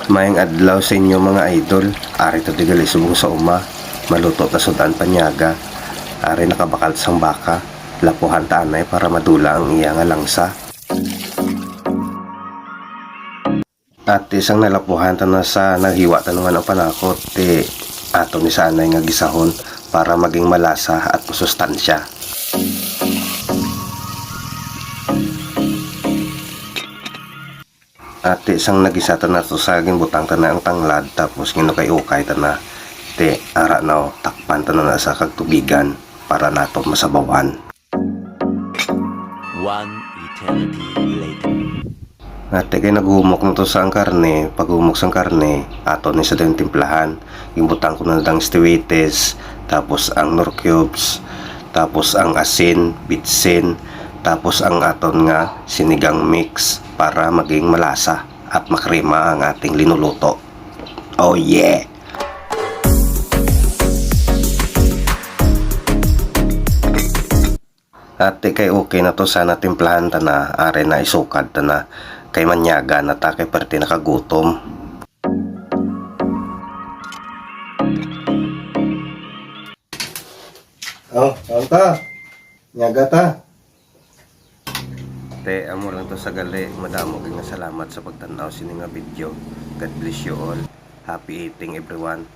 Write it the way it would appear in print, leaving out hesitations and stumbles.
Mayang adlaw sa inyo mga idol. Ari to tigali subong sa uma. Maluto ta sudan panyaga. Ari nakabakal sang baka. Lapuhan ta anay para madula ang iya nga langsa. At isang nalapuhan ta na sa naghiwa ta naman ang panakot. Ato ni sa anay nga gisahon para maging malasa at masustansya. At isang nagisata na to sa ginbutang ta na ang tanglad tapos ginukay-ukay ta na ara na takpan ta na sa kagtubigan para nato masabawan. One eternity later. At kay naghumok na to sa ang karne. Pag humok sa karne, ato ni sa din timplahan. Ginbutang ko na lang stewites, tapos ang nor cubes, tapos ang asin, bitsin, tapos ang aton nga sinigang mix para maging malasa at makrema ang ating linuluto. Oh yeah! At kay okay na to sana timplahan ta na, are na isukad ta na kay manyaga na ta kay parte nakagutom. Oh, ta. Nyaga ta. Amo lang to sa gali. Madamo kay nga salamat sa pagtanaw sini nga video. God bless you all. Happy eating everyone.